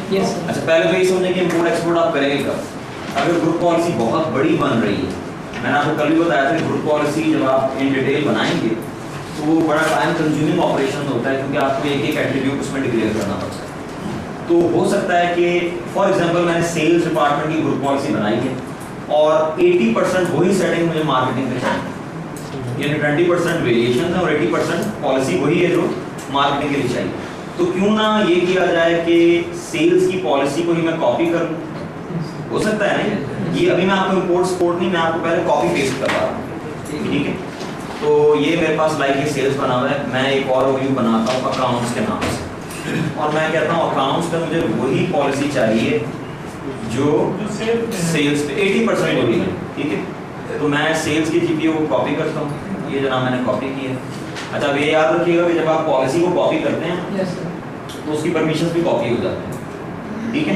Yes, sir. अच्छा, पहले तो ये समझें कि इम्पोर्ट एक्सपोर्ट आप करेंगे कब? अगर ग्रुप पॉलिसी बहुत बड़ी बन रही है, मैंने आपको कल भी बताया था कि ग्रुप पॉलिसी जब आप इन डिटेल बनाएंगे तो वो बड़ा टाइम कंज्यूमिंग ऑपरेशन होता है, क्योंकि आपको एक एक एट्रीब्यूट उसमें डिक्लेयर करना पड़ता है। तो हो सकता है कि फॉर एग्जांपल मैंने सेल्स डिपार्टमेंट की ग्रुप पॉलिसी बनाई है और 80% वही सेटिंग मुझे मार्केटिंग में चाहिए, यानी 20% वेरिएशन है और 80% पॉलिसी वही है जो मार्केटिंग के लिए चाहिए। तो क्यों ना ये किया जाए कि सेल्स की पॉलिसी को ही मैं कॉपी कर लूँ? हो सकता है ना ये अभी मैं आपको इम्पोर्ट एक्सपोर्ट नहीं, मैं आपको पहले कॉपी पेस्ट कर रहा हूँ, ठीक है। तो ये मेरे पास लाइक ये सेल्स बना हुआ है, मैं एक और ओवरव्यू बनाता हूँ अकाउंट्स के नाम से और मैं कहता हूँ अकाउंट्स पे मुझे वही पॉलिसी चाहिए जो सेल्स पे 80% वही है, ठीक है। तो मैं सेल्स की जीपीओ को कॉपी करता हूँ, ये जनाब मैंने कॉपी की है। अच्छा, अब ये याद रखिएगा कि जब आप पॉलिसी को कॉपी करते हैं तो उसकी परमिशंस भी कॉपी हो जाती हैं, ठीक है।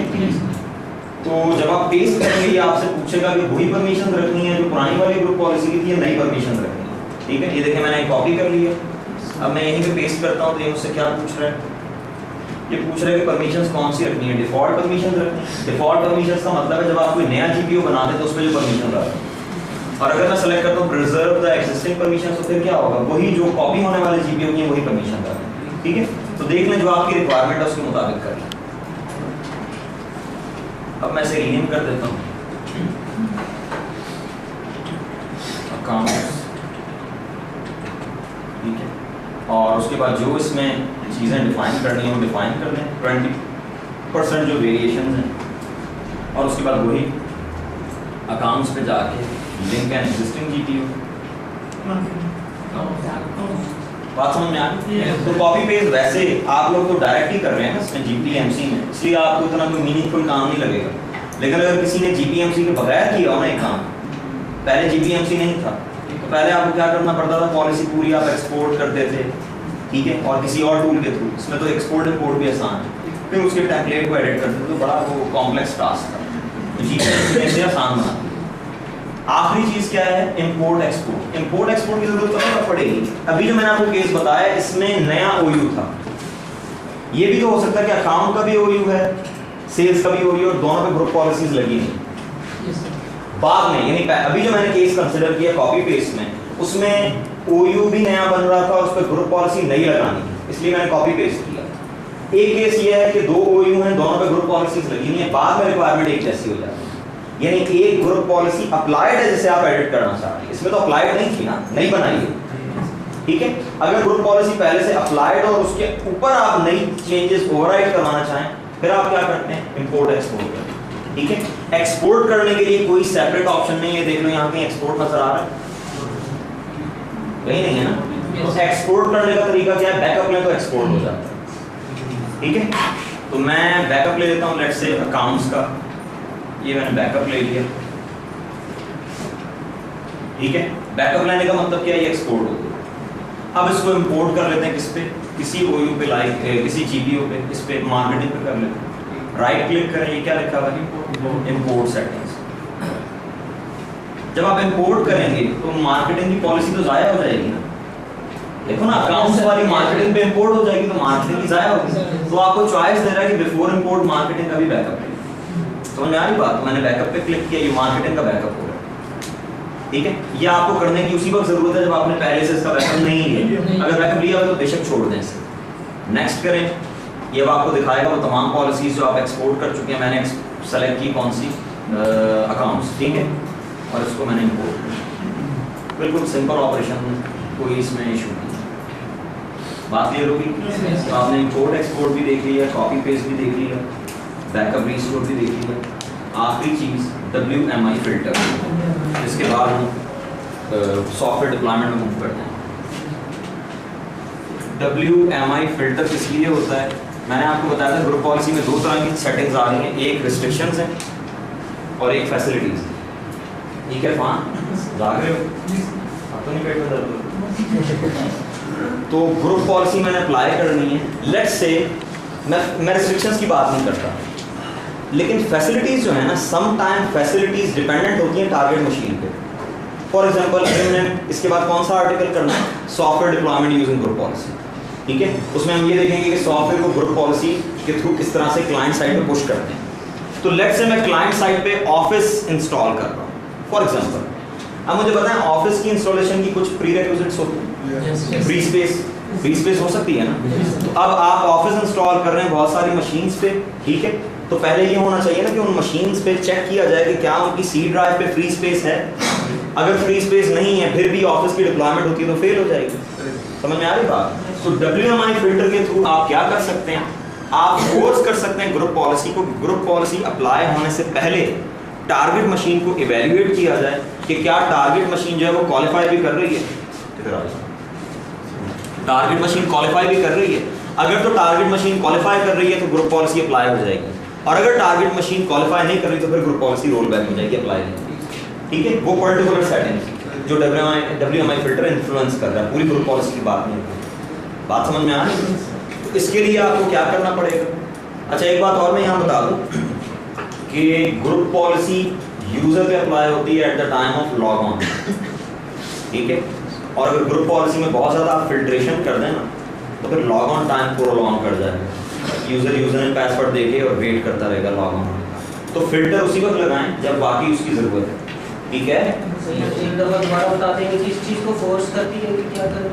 तो जब आप पेस्ट करेंगे ये आपसे पूछेगा कि वही परमिशन रखनी है जो पुरानी वाली ग्रुप पॉलिसी की थी या नई परमिशन रखनी है, ठीक है। ये देखिए मैंने कॉपी कर लिया, अब मैं यहीं पे पेस्ट करता हूँ तो ये मुझसे क्या पूछ रहा है, ये पूछ रहा है कि परमिशंस कौन सी रखनी है, डिफॉल्ट परमिशन रखनी है। डिफॉल्ट परमिशंस का मतलब है जब आप कोई नया जीपीओ बनाते हैं तो उस पर जो परमिशन रहता है, और अगर मैं सेलेक्ट करता हूँ प्रिजर्व द एक्सिस्टिंग परमिशन तो फिर क्या होगा, वही जो कॉपी होने वाले जीपीओ की वही परमिशन रहता है, ठीक है। तो देख लें जो आपकी रिक्वायरमेंट है उसके मुताबिक कर लें। अब मैं इसे रीनेम कर देता हूँ अकाउंट्स, ठीक है। और उसके बाद जो इसमें चीज़ें डिफाइन करनी है वो डिफाइन कर दें, 20% जो वेरिएशन हैं, और उसके बाद वही अकाउंट्स पे जाके लिंक एंड एग्जिस्टिंग जीपीओ। बात समझ में आ गई? तो कॉपी पेस्ट वैसे आप लोग तो डायरेक्ट ही कर रहे हैं ना इसमें जीपीएमसी में, इसलिए आपको इतना कोई मीनिंगफुल काम नहीं लगेगा। लेकिन अगर किसी ने जीपीएमसी के बगैर किया हो ना एक काम, पहले जीपीएमसी नहीं था तो पहले आपको क्या करना पड़ता था, पॉलिसी पूरी आप एक्सपोर्ट करते थे, ठीक है, और किसी और टूल के थ्रू। इसमें तो एक्सपोर्ट इंपोर्ट भी आसान है, फिर उसके टेम्पलेट को एडिट करते थे तो बड़ा वो कॉम्प्लेक्स टास्क था। तो जीपीएमसी ऐसे आसान बना। आखिरी चीज क्या है, इंपोर्ट एक्सपोर्ट। इंपोर्ट एक्सपोर्ट की जरूरत कब पड़ेगी? अभी जो मैंने आपको केस बताया इसमें नया ओयू था, ये भी तो हो सकता है कि अकाउंट का भी ओयू है, सेल्स का भी ओयू, और दोनों पे ग्रुप पॉलिसीज लगी नहीं बाद में, यानी अभी जो मैंने केस कंसिडर किया कॉपी पेस्ट में, उसमें ओयू भी नया बन रहा था, उस पर ग्रुप पॉलिसी नहीं लगानी, इसलिए मैंने कॉपी पेस्ट किया। एक केस ये है कि दो ओयू हैं, दोनों पे ग्रुप पॉलिसीज लगी नहीं है, बाद में रिक्वायरमेंट एक जैसी हो जाती है, यानी एक ग्रुप पॉलिसी अप्लाइड है जैसे आप एडिट करना चाह रहे हैं, इसमें तो अप्लाइड नहीं थी ना, नहीं बनाई है, ठीक है। अगर ग्रुप पॉलिसी पहले से अप्लाइड और उसके ऊपर आप नई चेंजेस ओवरराइड करवाना चाहें, फिर आप क्या करते हैं, इंपोर्ट एक्सपोर्ट करते हैं, ठीक है। एक्सपोर्ट करने के लिए कोई सेपरेट ऑप्शन नहीं है, देख लो यहाँ कहीं एक्सपोर्ट नजर आ रहा है, कहीं नहीं है ना। तो एक्सपोर्ट करने का तरीका क्या है, बैकअप लें तो एक्सपोर्ट हो जाता है, ठीक है। तो मैं बैकअप ले लेता हूँ, लेट्स से अकाउंट्स का, ये मैंने बैकअप ले लिया, ठीक है। बैकअप लेने का मतलब क्या है, ये एक्सपोर्ट हो गया। अब इसको इंपोर्ट कर लेते हैं किस पे, किसी ओयू पे, लाइक किसी जीपीओ पे, इस पे मार्केटिंग पे कर लेते हैं। राइट क्लिक करें, ये क्या लिखा हुआ है, इंपोर्ट सेटिंग्स। जब आप इंपोर्ट करेंगे तो मार्केटिंग की पॉलिसी तो जाया हो जाएगी ना, देखो ना, अकाउंट्स वाली मार्केटिंग पे इंपोर्ट हो जाएगी तो मार्केटिंग की जाया होगी। तो आपको चॉइस दे रहा है कि बिफोर इंपोर्ट मार्केटिंग का भी बैकअप है। समझ में आ रही बात? मैंने बैकअप पे क्लिक किया, ये मार्केटिंग का बैकअप हो रहा है, ठीक है। ये आपको करने की उसी वक्त जरूरत है जब आपने पहले से इसका बैकअप नहीं लिया। अगर बैकअप लिया हो तो बेशक छोड़ दें इसे, नेक्स्ट करें। ये अब आपको दिखाएगा वो तमाम पॉलिसीज जो आप एक्सपोर्ट कर चुके हैं। मैंने सेलेक्ट की कौन सी, अकाउंट्स, ठीक है, और इसको मैंने इंपोर्ट किया। बिल्कुल सिंपल ऑपरेशन, कोई इसमें इशू नहीं। बात क्लियर होगी? तो आपने इंपोर्ट एक्सपोर्ट भी देख लिया, कॉपी पेस्ट भी देख लिया, बैकअप रिस्टोर भी देख लिया। आखिरी चीज़ WMI फिल्टर, इसके बाद हम सॉफ्टवेयर डिप्लॉयमेंट में मूव करते हैं। WMI फिल्टर किस लिए होता है? मैंने आपको बताया था ग्रुप पॉलिसी में दो तरह की सेटिंग्स आ रही हैं, एक रिस्ट्रिक्शंस हैं और एक फैसिलिटीज। ठीक है, जाग रहे हो? अब तो नहीं पेट में दर्द। तो ग्रुप पॉलिसी मैंने अप्लाई करनी है। लेट्स से मैं रिस्ट्रिक्शंस की बात नहीं करता, लेकिन फैसिलिटीज जो है ना, सम टाइम फैसिलिटीज डिपेंडेंट होती हैं टारगेट मशीन पे। फॉर एग्जांपल हमने इसके बाद कौन सा आर्टिकल करना है, software deployment using group policy, ठीक है, उसमें हम ये देखेंगे कि सॉफ्टवेयर को ग्रुप पॉलिसी के थ्रू किस तरह से क्लाइंट साइड पे पुश करते हैं। तो लेट्स से मैं क्लाइंट साइड पे ऑफिस इंस्टॉल कर रहा हूँ फॉर एग्जांपल। अब मुझे बताएं ऑफिस की इंस्टॉलेशन की कुछ प्रीरेक्विजिट्स होती हैं। फ्री स्पेस हो सकती है ना। तो अब आप ऑफिस इंस्टॉल कर रहे हैं बहुत सारी मशीन्स पे, ठीक है, तो पहले ये होना चाहिए ना कि उन मशीन्स पे चेक किया जाए कि क्या उनकी सी ड्राइव पे फ्री स्पेस है। अगर फ्री स्पेस नहीं है फिर भी ऑफिस की डिप्लॉयमेंट होती है तो फेल हो जाएगी। समझ में आ रही बात? तो WMI फिल्टर के थ्रू आप क्या कर सकते हैं, आप फोर्स कर सकते हैं ग्रुप पॉलिसी को। ग्रुप पॉलिसी अप्लाई होने से पहले टारगेट मशीन को इवैल्यूएट किया जाए कि क्या टारगेट मशीन जो है वो क्वालिफाई भी कर रही है। टारगेट मशीन क्वालिफाई भी कर रही है। अगर तो टारगेट मशीन क्वालिफाई कर रही है तो ग्रुप पॉलिसी अप्लाई हो जाएगी, और अगर टारगेट मशीन क्वालिफाई नहीं कर रही तो फिर ग्रुप पॉलिसी रोल बैक हो जाएगी, अप्लाई नहीं। ठीक है, वो पर्टिकुलर सेटिंग जो WMI फिल्टर इन्फ्लुएंस कर रहा है, पूरी ग्रुप पॉलिसी की बात नहीं। बात समझ में आ रही है? तो इसके लिए आपको क्या करना पड़ेगा? अच्छा, एक बात और मैं यहाँ बता दूँ कि ग्रुप पॉलिसी यूजर पे अप्लाई होती है at the time of log on, ठीक है, और अगर ग्रुप पॉलिसी में बहुत ज़्यादा फिल्ट्रेशन कर दें ना तो फिर लॉग ऑन टाइम प्रोलॉन्ग कर जाएगा। यूजर ने पासवर्ड देके और वेट करता रहेगा लॉग ऑन। तो फिल्टर उसी वक्त लगाएं जब वाकई उसकी ज़रूरत है, ठीक है। एक दफा दोबारा बता देंगे कि इस चीज़ को फोर्स करती है कि क्या करें।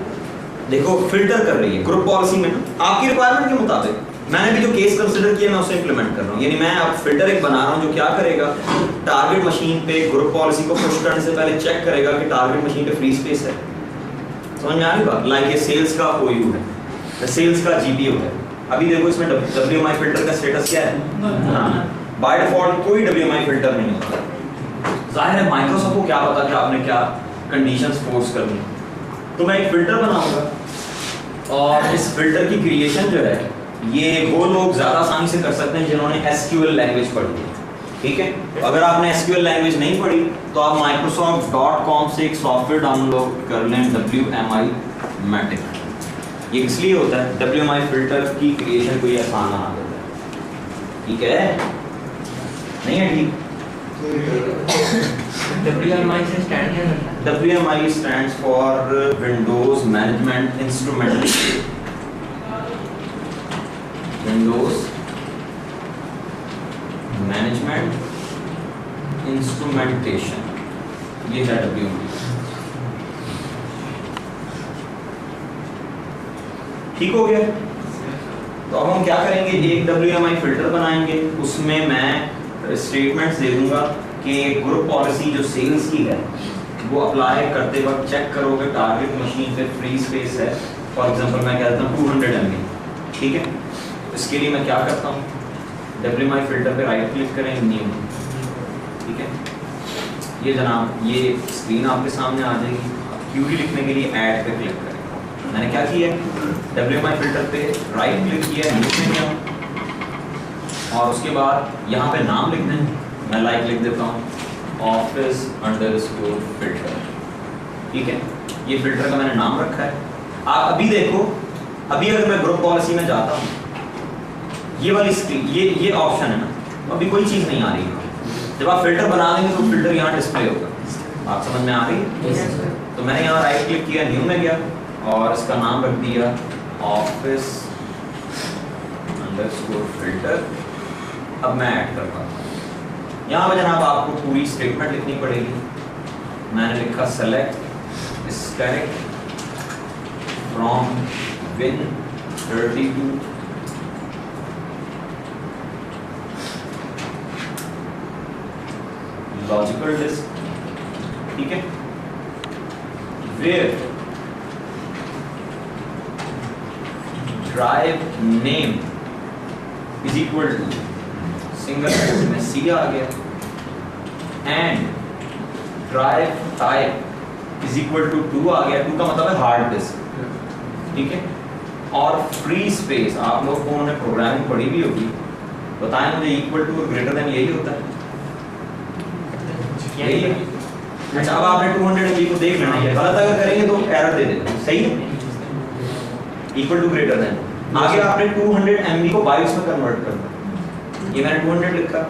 देखो फिल्टर कर रही है ग्रुप पॉलिसी में आपकी रिक्वायरमेंट के मुताबिक। मैंने भी जो केस कंसिडर किया मैं उसे इंप्लीमेंट कर रहा हूँ, यानी मैं अब फिल्टर एक बना रहा हूँ जो क्या करेगा, टारगेट मशीन पे ग्रुप पॉलिसी को पुश करने से पहले चेक करेगा कि टारगेट मशीन पे फ्री स्पेस है। समझ में आ रही बात? लाइक ये सेल्स का OU है, सेल्स का GPU है। अभी देखो इसमें WMI फिल्टर का स्टेटस क्या है? बाय डिफॉल्ट कोई WMI फिल्टर नहीं होता। जाहिर है माइक्रोसॉफ्ट को क्या पता कि आपने क्या कंडीशंस फोर्स करनी। तो मैं एक फिल्टर बनाऊंगा और इस फिल्टर की क्रिएशन जो है ये वो लोग ज़्यादा आसानी से कर सकते हैं जिन्होंने SQL लैंग्वेज पढ़ी है, ठीक है। अगर आपने SQL लैंग्वेज नहीं पढ़ी तो आप Microsoft.com से एक सॉफ्टवेयर डाउनलोड कर लें, WMI मैटिक। ये इसलिए होता है WMI फिल्टर की क्रिएशन को ये आसान बना देता है, ठीक है? नहीं है ठीक? WMI से स्टैंड क्या करता है? WMI stands for Windows Management Instrumentation. Windows Management Instrumentation, ये है WMI। ठीक हो गया? तो अब हम क्या करेंगे, एक WMI फिल्टर बनाएंगे, उसमें मैं स्टेटमेंट्स दे दूंगा कि ग्रुप पॉलिसी जो सेल्स की है वो अप्लाई करते वक्त चेक करोगे टारगेट मशीन पे फ्री स्पेस है। फॉर एग्जांपल मैं कहता हूँ 200 MB, ठीक है। इसके लिए मैं क्या करता हूँ, WMI फिल्टर पे राइट क्लिक करें, न्यू, ठीक है। ये जनाब ये स्क्रीन आपके सामने आ जाएगी। QD लिखने के लिए ऐड पे क्लिक करें। मैंने क्या किया, WMI फिल्टर पे राइट क्लिक किया, न्यू में गया और उसके बाद यहाँ पे नाम लिख दें। मैं लाइक लिख देता हूँ office_filter, ठीक है। ये फिल्टर का मैंने नाम रखा है। आप अभी देखो, अभी अगर मैं ग्रुप पॉलिसी में जाता हूँ, ये वाली स्क्रीन, ये ऑप्शन है ना, अभी कोई चीज़ नहीं आ रही। जब आप फिल्टर बना देंगे तो फिल्टर यहाँ डिस्प्ले होगा। आप समझ में आ रही है? तो मैंने यहाँ राइट क्लिक किया, न्यू में गया और इसका नाम रख दिया office_filter। अब मैं ऐड कर पाता हूँ। यहाँ पर जनाब आपको पूरी स्टेटमेंट लिखनी पड़ेगी। मैंने लिखा select static from Win32 logical disk, ठीक है। Where drive name is equal to single quote में C आ गया and drive type is equal to 2 आ गया। 2 का मतलब है हार्ड डिस्क, ठीक है। और फ्री स्पेस आप लोग को उन्होंने प्रोग्रामिंग पढ़ी भी होगी, बताएं मुझे, इक्वल टू और ग्रेटर देन यही होता है, यही है। अच्छा, अब आपने 200 MB को देख लेना है, गलत अगर करेंगे तो एरर दे देना, सही है। इक्वल टू ग्रेटर देन, आगे आपने 200 MB को बाइट्स में कन्वर्ट करना। ये मैंने 200 लिखा,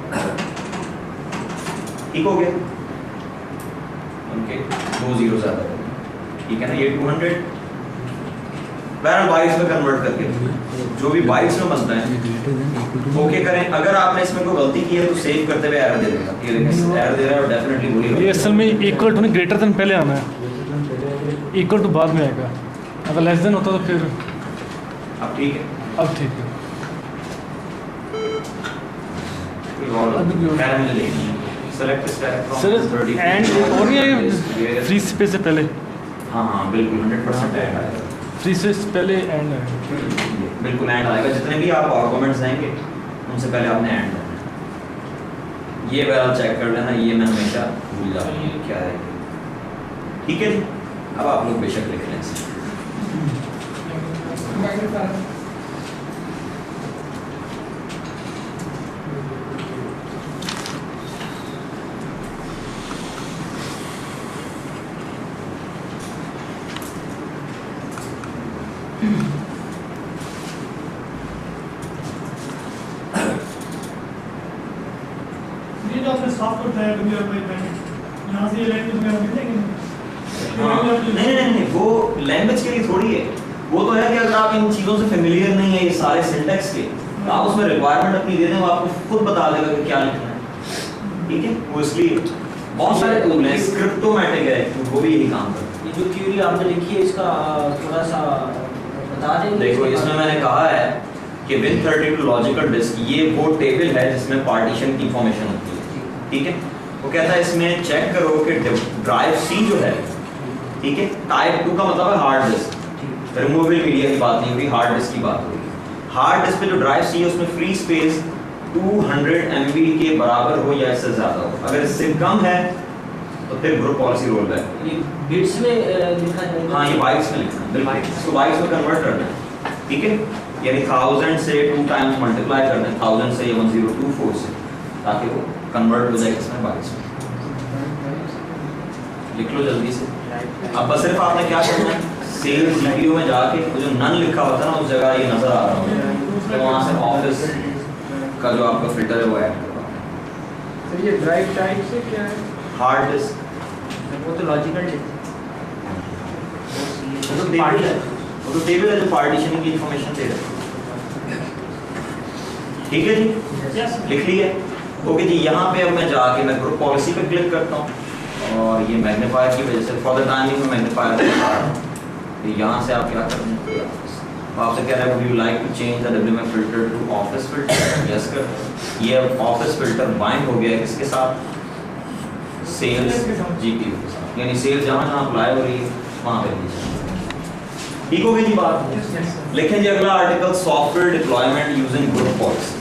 ठीक हो गया। उनके 2 0 ज्यादा, ठीक है ना। ये 200 बहरहाल बाइट्स में कन्वर्ट करके जो भी बाइट्स में बनता है ओके करें। अगर आपने इसमें कोई गलती की है तो सेव करते हुए एरर दे देगा, ये देखिए एरर दे रहा है और डेफिनेटली बुरी ये असल में इक्वल टू ग्रेटर देन पहले आना है, इक्वल टू बाद में आएगा, अगर लेस देन होता तो फिर अब ठीक है। अब ठीक है। सेलेक्ट सर एंड और नहीं है फ्री स्पेस से पहले? हाँ बिल्कुल 100% ऐड आएगा, फ्री स्पेस पहले एंड है, बिल्कुल ऐड आएगा। जितने भी आप आर्गुमेंट्स देंगे उनसे पहले आपने ऐड करना है। ये वाला चेक कर लेना, ये मैं हमेशा भूल जाता हूँ क्या है। ठीक है जी, अब आप लोग बेशक लिख लें इसे। ये जो आपने सॉफ्टवेयर तैयार किया है यहाँ से ये लैंग्वेज वगैरह मिलेंगे? नहीं, वो लैंग्वेज के लिए थोड़ी है, वो तो है कि अगर आप इन चीज़ों से फेमिलियर नहीं है, ये सारे सिंटैक्स के, तो आप उसमें रिक्वायरमेंट अपनी दे दें, वो आपको खुद बता देगा कि क्या लिखना है। ठीक है, वो इसलिए बहुत सारे टूल हैं, स्क्रिप्टोमैटिक है, वो भी यही काम करता है। ये जो क्यूरी आपने लिखी है इसका थोड़ा सा बता देंगे? देखो इसमें मैंने कहा है कि विद 32 लॉजिकल डिस्क, ये वो टेबल है जिसमें पार्टीशन की इंफॉर्मेशन होती है। ठीक है, वो कहता है इसमें चेक करो कि ड्राइव सी जो है, ठीक है, टाइप 2 का मतलब है हार्ड डिस्क, रिमूवेबल मीडिया की बात नहीं होगी, हार्ड डिस्क की बात होगी। हार्ड डिस्क पे जो ड्राइव सी है उसमें फ्री स्पेस 200 MB के बराबर हो या इससे ज्यादा हो, अगर इससे कम है तो फिर ग्रुप पॉलिसी रोल बैक। ये बिट्स में लिखा जाएगा? हाँ, ये बाइट्स में लिखना है, बिल्कुल इसको बाइट्स में कन्वर्ट करना है। ठीक है, यानी 1000 से 2 टाइम्स मल्टीप्लाई करना है, 1000 से 1024 से, ताकि वो कन्वर्ट हो जाए इसमें बाइट्स में। लिख लो जल्दी से। अब बस सिर्फ आपने क्या करना है, सेल सीपीयू में जाके वो जो नन लिखा होता है ना उस जगह ये नजर आ रहा होगा, तो वहाँ से ऑफिस का जो आपका फिल्टर है वो ऐड करवा। सर ये ड्राइव टाइप से क्या है? हार्ड डिस्क वो तो लॉजिकल वो तो टेबल है, वो तो टेबल है जो पार्टीशनिंग की इंफॉर्मेशन दे रहा है। ठीक है जी, लिख लिया। ओके जी, यहाँ पे अब मैं जाके मैं ग्रुप पॉलिसी पे क्लिक करता हूँ और ये मैग्नीफायर की वजह से फॉर द टाइमिंग में मैग्नीफायर लगा रहा हूँ। तो यहाँ से आप क्या करना है, आपसे कह रहा है would you like to change the WMF filter to office filter, yes कर। ये अब ऑफिस फिल्टर बाइंड हो गया है किसके साथ, सेल्स GPU के साथ, यानी सेल्स जहाँ जहाँ अप्लाई हो रही है वहाँ पे नीचे। ठीक हो गई जी बात। लिखें जी अगला article, software deployment using group policy.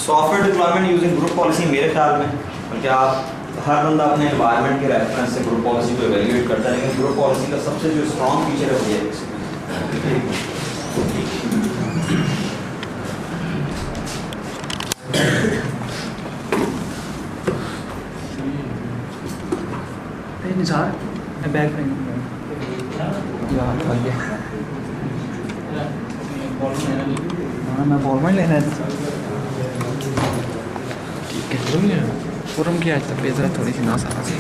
Software deployment using group policy, मेरे ख्याल में बल्कि आप हर बंदा अपने एनवायरनमेंट के रेफरेंस से ग्रुप पॉलिसी को एवेल्युएट करता है, लेकिन ग्रुप पॉलिसी का सबसे जो स्ट्रॉन्ग फीचर है वो ये है। निसार बैग पे हाँ मैं बॉल में लेना है। ठीक है पूरम की आज तक बेजरा थोड़ी सी ना सारा सी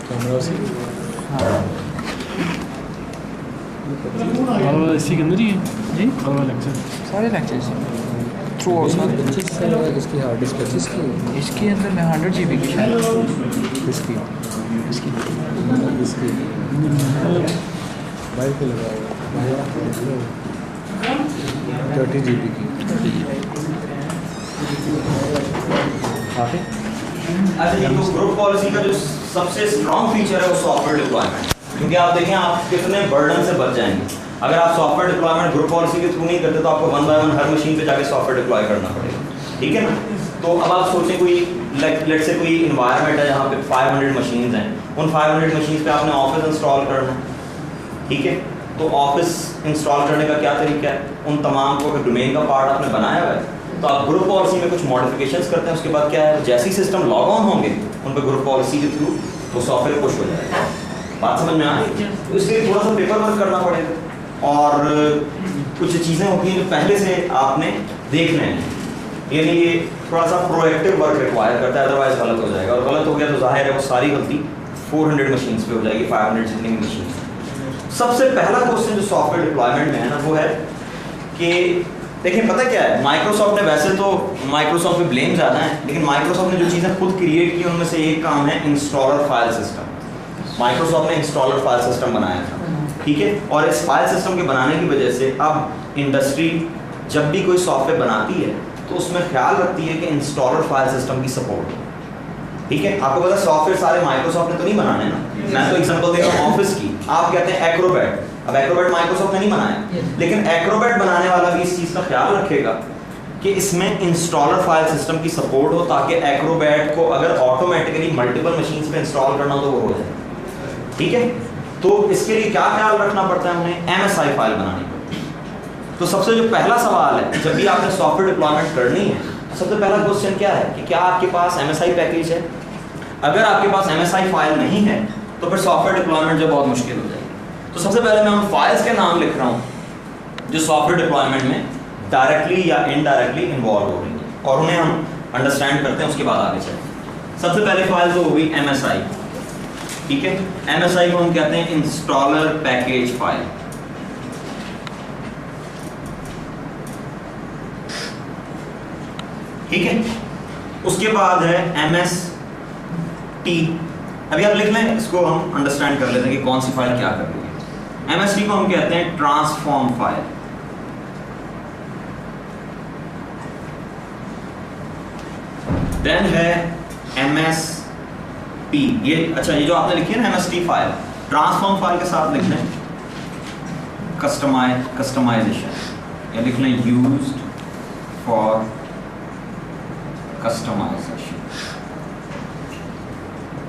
कैमरा से हाँ इसी के अंदर ही है जी वाला लेक्चर। सारे लेक्चर्स थ्रू आउट सारे। इसकी हार्ड डिस्क 25 की इसके अंदर मैं 100 GB की शायद इसकी इसकी इसकी बाइक पे लगा हुआ 30 GB की काफ़ी। अच्छा जी, तो ग्रुप पॉलिसी का जो सबसे स्ट्रॉन्ग फीचर है वो सॉफ्टवेयर डिप्लॉयमेंट, क्योंकि आप देखें आप कितने बर्डन से बच जाएंगे। अगर आप सॉफ्टवेयर डिप्लॉयमेंट ग्रुप पॉलिसी के थ्रू नहीं करते तो आपको 1 बाय 1 हर मशीन पे जाके सॉफ्टवेयर डिप्लॉय करना पड़ेगा। ठीक है ना, तो अब आप सोचें कोई लेट्स से कोई इन्वायरमेंट है जहाँ पे 500 मशीन्स हैं, उन 500 मशीन्स पे आपने ऑफिस इंस्टॉल करना है। ठीक है, तो ऑफिस इंस्टॉल करने का क्या तरीका है, उन तमाम को डोमेन का पार्ट आपने बनाया हुआ है, तो आप ग्रुप पॉलिसी में कुछ मॉडिफिकेशंस करते हैं, उसके बाद क्या है, जैसे ही सिस्टम लॉग ऑन होंगे उन पर ग्रुप पॉलिसी के थ्रू वो सॉफ्टवेयर पुश हो जाएगा। बात समझ में आ रही है? तो इसलिए थोड़ा सा पेपर वर्क करना पड़ेगा और कुछ चीज़ें होती हैं जो पहले से आपने देख लें, यानी ये थोड़ा सा प्रोएक्टिव वर्क रिक्वायर करता है, अदरवाइज गलत हो जाएगा, और गलत हो गया तो जाहिर है वो सारी गलती 400 मशीन्स पे हो जाएगी, 500 जितनी भी मशीन। सबसे पहला क्वेश्चन जो सॉफ्टवेयर डिप्लॉयमेंट में है ना वो है कि देखिए पता क्या है, माइक्रोसॉफ्ट ने वैसे तो माइक्रोसॉफ्ट पे ब्लेम ज़्यादा है, लेकिन माइक्रोसॉफ्ट ने जो चीज़ें खुद क्रिएट की उनमें से एक काम है इंस्टॉलर फाइल सिस्टम। माइक्रोसॉफ्ट ने इंस्टॉलर फाइल सिस्टम बनाया था, ठीक है, और इस फाइल सिस्टम के बनाने की वजह से अब इंडस्ट्री जब भी कोई सॉफ्टवेयर बनाती है तो उसमें ख्याल रखती है कि इंस्टॉलर फाइल सिस्टम की सपोर्ट हो, ठीक है। आपको पता सॉफ्टवेयर सारे माइक्रोसॉफ्ट ने तो नहीं बनाने ना, मैं तो एग्जांपल दे रहा हूँ ऑफिस की, आप कहते हैं एक्रोबैट, अब एक्रोबैट माइक्रोसॉफ्ट ने नहीं बनाया, लेकिन एक्रोबैट बनाने वाला भी इस चीज़ का ख्याल रखेगा कि इसमें इंस्टॉलर फाइल सिस्टम की सपोर्ट हो, ताकि एक्रोबैट को अगर ऑटोमेटिकली मल्टीपल मशीन्स पे इंस्टॉल करना हो तो वो हो जाए, ठीक है। तो इसके लिए क्या ख्याल रखना पड़ता है, उन्हें MSI फाइल बनानी पड़ती है। तो सबसे जो पहला सवाल है, जब भी आपने सॉफ्टवेयर डिप्लॉयमेंट करनी है तो सबसे पहला क्वेश्चन क्या है कि क्या आपके पास MSI पैकेज है। अगर आपके पास MSI फाइल नहीं है तो फिर सॉफ्टवेयर डिप्लॉयमेंट जो बहुत मुश्किल हो जाएगी। तो सबसे पहले मैं उन फाइल्स के नाम लिख रहा हूँ जो सॉफ्टवेयर डिप्लॉयमेंट में डायरेक्टली या इनडायरेक्टली इन्वॉल्व हो रही है, और उन्हें हम अंडरस्टैंड करते हैं, उसके बाद आगे चलें। सबसे पहले फाइल तो हो गई MSI, ठीक है। MSI को हम कहते हैं इंस्टॉलर पैकेज फाइल, ठीक है। उसके बाद है MST, अभी आप लिख लें, इसको हम अंडरस्टैंड कर लेते हैं कि कौन सी फाइल क्या कर रही है। MST को हम कहते हैं ट्रांसफॉर्म फाइल, देन है MSP, ये अच्छा ये जो आपने लिखी है ना MST फाइल, ट्रांसफॉर्म फाइल के साथ लिख लें कस्टमाइजेशन, या लिख लें यूज्ड फॉर कस्टमाइजेशन,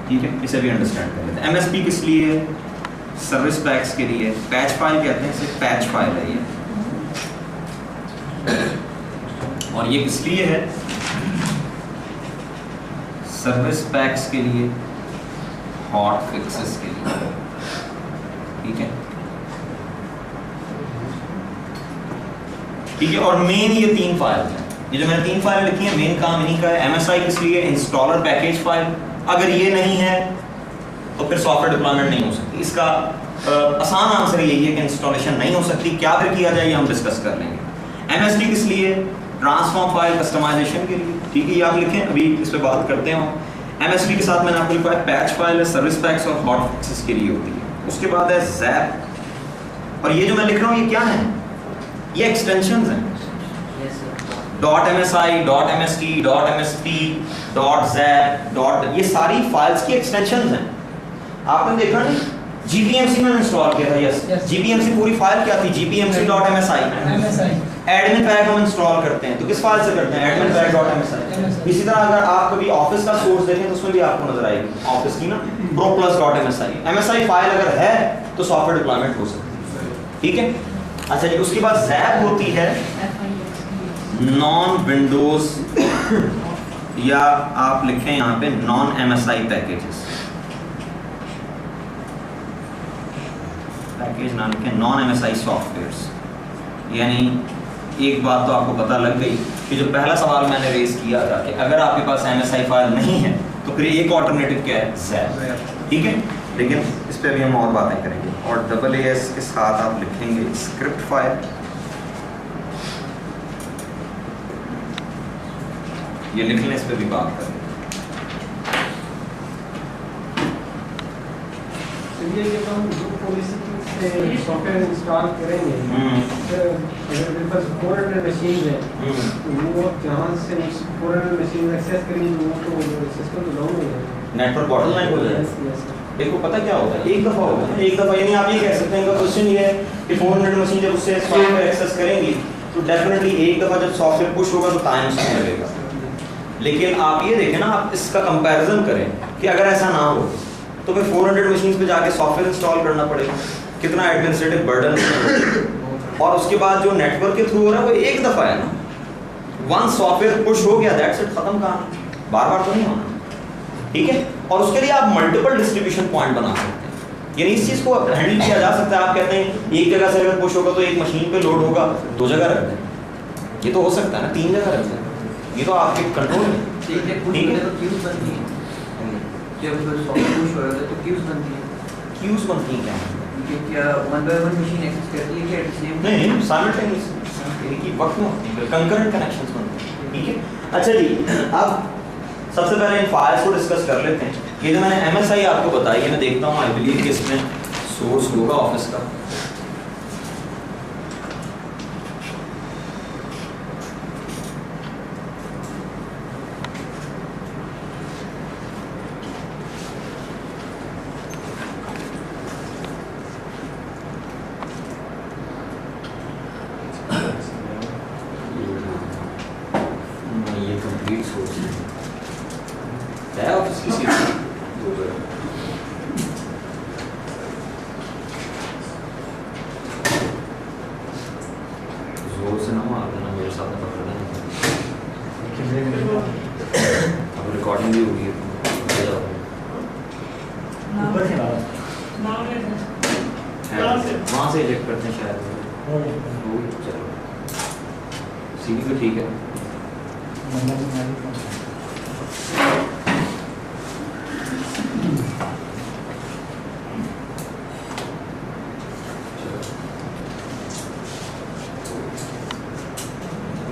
ठीक है। इसे भी अंडरस्टैंड कर लेते हैं। MSP किस लिए है, सर्विस पैक्स के लिए, पैच फाइल कहते हैं इसे, पैच फाइल है ये, और ये किस लिए है, सर्विस पैक्स के लिए, हॉट फिक्सेस के लिए, ठीक है, ठीक है। और मेन ये 3 फाइल हैं, ये जो मैंने 3 फाइल लिखी है मेन काम इन्हीं का है। MSI किस लिए, इंस्टॉलर पैकेज फाइल, अगर ये नहीं है तो फिर सॉफ्टवेयर डिप्लॉयमेंट नहीं हो सकती। इसका आसान आंसर यही है कि इंस्टॉलेशन नहीं हो सकती। क्या फिर किया जाए ये हम डिस्कस कर लेंगे। MST किस लिए, ट्रांसफॉर्म फाइल कस्टमाइजेशन के लिए, ठीक है, ये आप लिखें, अभी इस पर बात करते हैं। MST के साथ मैंने आपको लिखा है पैच फाइल है, सर्विस पैक्स और हॉट फिक्सेस के लिए होती है। उसके बाद है ZAP, और ये जो मैं लिख रहा हूँ ये क्या है, ये एक्सटेंशंस हैं, .MSI, .MST, .MSP, .ZAP, ये सारी फाइल्स की एक्सटेंशंस हैं। आपने देखा नहीं, GPMC में इंस्टॉल किया था, यस, GPMC पूरी फाइल क्या थी, GPMC.MSI, एडमिन पैक हम इंस्टॉल करते हैं तो किस फाइल से करते हैं, एडमिन पैक.MSI। इसी तरह अगर आप कभी ऑफिस का सोर्स देखें तो उसमें भी आपको नजर आएगी ऑफिस की ना, ProPlus.MSI, MSI फाइल अगर है तो सॉफ्टवेयर डिप्लॉयमेंट हो सकती है, ठीक है। अच्छा जी, उसके बाद ZAP होती है नॉन विंडोज, या आप लिखें यहाँ पे नॉन MSI पैकेजेस, पैकेज ना लिखें, नॉन MSI सॉफ्टवेयर्स। यानी एक बात तो आपको पता लग गई कि जो पहला सवाल मैंने रेज किया था कि अगर आपके पास MSI फाइल नहीं है तो फिर एक ऑल्टरनेटिव क्या है, ZAP, ठीक है। लेकिन इस पर भी हम और बातें करेंगे। और AAS के साथ आप लिखेंगे स्क्रिप्ट फाइल, ये लिख लें, इस पर भी बात करें। चलिए जब हम ग्रुप पॉलिसी से सॉफ्टवेयर इंस्टॉल करेंगे, अगर मेरे पास 400 मशीन है तो वो जहाँ से 400 मशीन एक्सेस करेंगे वो तो सिस्टम तो डाउन हो जाएगा, नेटवर्क बॉटलनेक हो जाएगा। देखो पता क्या होता है, एक दफ़ा होगा, एक दफ़ा, यानी आप ये कह सकते हैं, क्वेश्चन ये है कि 400 मशीन जब उससे सॉफ्टवेयर एक्सेस करेंगी तो डेफिनेटली एक दफ़ा जब सॉफ्टवेयर पुश होगा तो टाइम उसमें लगेगा। लेकिन आप ये देखें ना, आप इसका कंपैरिजन करें कि अगर ऐसा ना हो तो फिर 400 मशीन पे जाके सॉफ्टवेयर इंस्टॉल करना पड़ेगा, कितना एडमिनिस्ट्रेटिव बर्डन, और उसके बाद जो नेटवर्क के थ्रू हो रहा है वो एक दफ़ा है ना, वन सॉफ्टवेयर पुश हो गया, दैट्स इट, खत्म कहानी, बार बार तो नहीं होना, ठीक है। और उसके लिए आप मल्टीपल डिस्ट्रीब्यूशन पॉइंट बना सकते हैं, यानी इस चीज़ को हैंडल किया जा सकता है। आप कहते हैं एक जगह से अगर पुश होगा तो एक मशीन पे लोड होगा, 2 जगह रख दें, ये तो हो सकता है ना, 3 जगह रख दें, ये तो आपके कंट्रोल में, ठीक है, ठीक है। तो क्यूज बनती है, जब सॉफ्टवेयर पुश हो रहा है तो क्यूज बनती है, क्यूज बनती हैं क्या? कि क्या one by one machine access करती है कि एट द सेम नहीं, साइमल्टेनियस एक ही वक्त में कंकरेंट कनेक्शंस बनते हैं, ठीक है। अच्छा जी, अब सबसे पहले इन फाइल्स को डिस्कस कर लेते हैं। ये जो मैंने MSI आपको बताई है, मैं देखता हूँ, आई बिलीव कि इसमें सोर्स होगा ऑफिस का। ये कंप्लीट सोर्स है ऑफिस की सीट। जोर से ना मार देना, मेरे साथ में पकड़ लेना। अब रिकॉर्डिंग भी होगी, वहाँ से इजेक्ट करते हैं शायद, चलो सीवी तो ठीक है।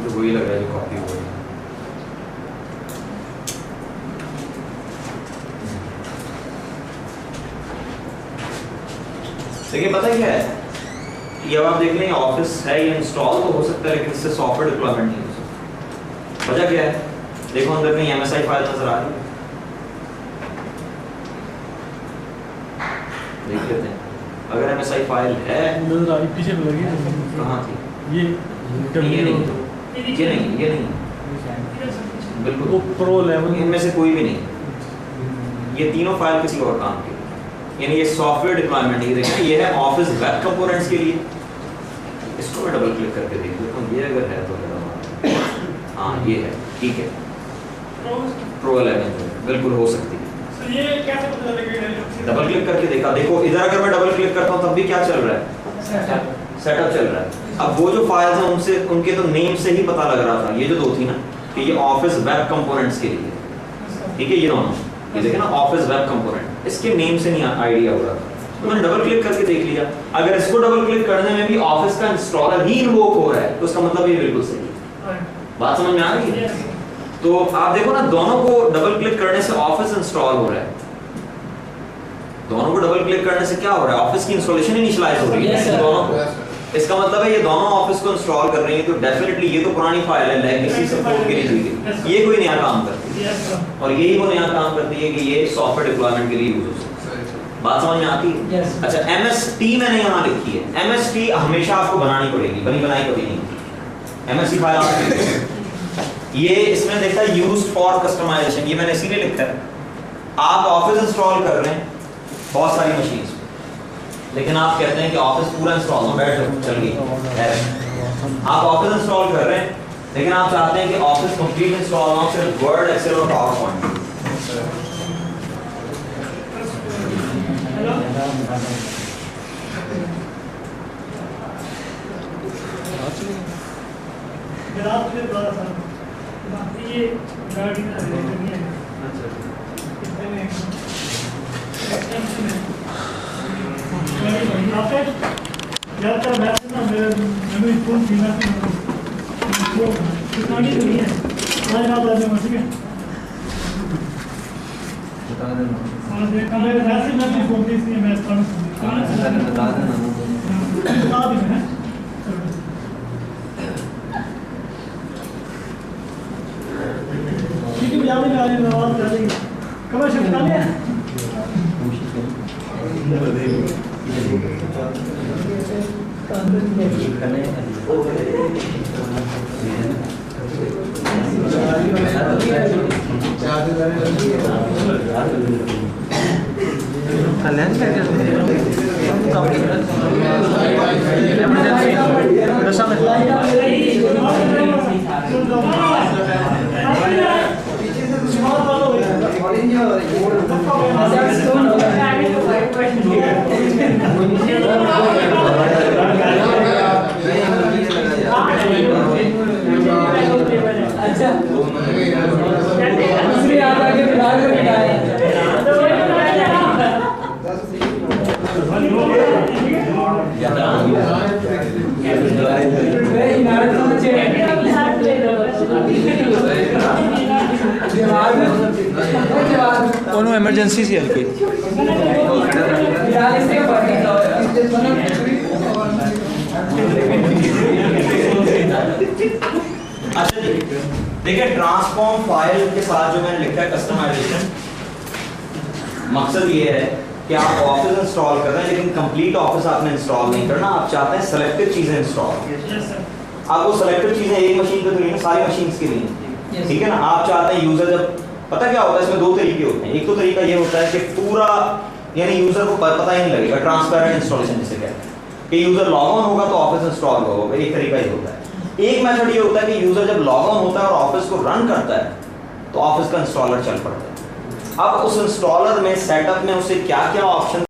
तो वही लग रहा है जो कॉपी हो रही है। देखिए पता क्या है, ये अब आप देख लें ऑफिस है, ये इंस्टॉल तो हो सकता है लेकिन इससे सॉफ्टवेयर डिप्लॉयमेंट नहीं हो सकता। वजह क्या है, देखो अंदर कहीं MSI फाइल नजर आ रही है, देख लेते हैं। अगर MSI फाइल है, नजर आई पीछे में लगी है। कहाँ थी? ये ये नहीं, ये नहीं, बिल्कुल वो प्रो लेवल इनमें से कोई भी नहीं। ये तीनों फाइल किसी और काम के, यानी ये सॉफ्टवेयर डिप्लॉयमेंट ही देखना, ये है ऑफिस वेब कंपोनेंट्स के लिए। इसको मैं डबल क्लिक करके देख लेता हूँ, ये अगर है तो हाँ ये है, ठीक है, प्रो 11 बिल्कुल हो सकती है। ये कैसे पता लगेगा? डबल क्लिक करके देखा, देखो इधर अगर मैं डबल क्लिक करता हूँ तब भी क्या चल रहा है, सेटअप चल रहा है। अब वो जो फाइल्स हैं उनसे, उनके तो नेम से ही पता लग रहा था, ये जो 2 थी ना, कि ये ऑफिस वेब कंपोनेंट्स के लिए, ठीक है, ये दोनों, ये देखे ना ऑफिस वेब कंपोनेंट, इसके नेम से नहीं आइडिया हो रहा था, तो मैंने डबल क्लिक करके देख लिया। अगर इसको डबल क्लिक करने में भी ऑफिस का इंस्टॉलर ही इन्वोक हो रहा है तो उसका मतलब ये बिल्कुल सही है। बात समझ में आ रही है? तो आप देखो ना, दोनों को डबल क्लिक करने से ऑफिस इंस्टॉल हो रहा है, दोनों को डबल क्लिक करने से क्या हो रहा है, ऑफिस की इंस्टॉलेशन इनिशियलाइज हो रही है दोनों को। इसका मतलब है ये दोनों ऑफिस को इंस्टॉल कर रही है, तो डेफिनेटली ये तो पुरानी फाइल है, लेगेसी सपोर्ट के लिए दी गई, ये कोई नया काम करती है, और यही वो नया काम करती है कि ये सॉफ्टवेयर डिप्लॉयमेंट के लिए यूज हो सकता है। बात समझ में आती है? अच्छा, MST मैंने यहाँ लिखी है, MST हमेशा आपको बनानी पड़ेगी, बनी बनाई कभी नहीं। MST फाइल आपको ये इसमें देखता है यूज्ड फॉर कस्टमाइजेशन, ये मैंने इसीलिए लिखा है। आप ऑफिस इंस्टॉल कर रहे हैं बहुत सारी मशीन्स, लेकिन आप कहते हैं कि ऑफिस पूरा इंस्टॉल हो, बैठ चल गई, आप ऑफिस इंस्टॉल कर रहे हैं लेकिन आप चाहते हैं कि ऑफिस कंप्लीट इंस्टॉल हो, सिर्फ वर्ड, एक्सेल और पावर पॉइंट। ये गाड़ी नहीं है। ज़्यादातर मैसेज ना मेमोरी फुल थी ना, वो कितनी तो नहीं है, आज रात आने में ठीक है, बता देना, मेरे मैसेज में भी फोन थी इसलिए मैं बता देना, बता दी मैं। ठीक है, याद नहीं आ रही, आवाज़ आ रही है, कमर से बता लिया लैंड कर दशा में ਉਹਨੂੰ ਐਮਰਜੈਂਸੀ ਸੀ ਹਲਕੀ अच्छा जी, देखिए ट्रांसफॉर्म फाइल के साथ जो मैंने लिखा है कस्टमाइजेशन, मकसद ये है कि आप ऑफिस इंस्टॉल कर रहे हैं लेकिन कंप्लीट ऑफिस आपने इंस्टॉल नहीं करना, आप चाहते हैं सेलेक्टिव चीजें इंस्टॉल। आप वो सेलेक्टिव चीजें एक मशीन पे तो नहीं, सारी मशीन्स के लिए, ठीक है ना। आप चाहते हैं यूजर जब, पता क्या होता है इसमें दो तरीके होते हैं। एक तो तरीका ये होता है कि पूरा यानी यूजर को पता ही नहीं लगेगा, ट्रांसपेरेंट इंस्टॉलेशन जिसे कहते हैं, कि यूजर लॉग ऑन होगा तो ऑफिस इंस्टॉल होगा, एक तरीका ये होता है। एक मेथड ये होता है कि यूजर जब लॉग ऑन होता है और ऑफिस को रन करता है तो ऑफिस का इंस्टॉलर चल पड़ता है। अब उस इंस्टॉलर में सेटअप में उसे क्या क्या ऑप्शन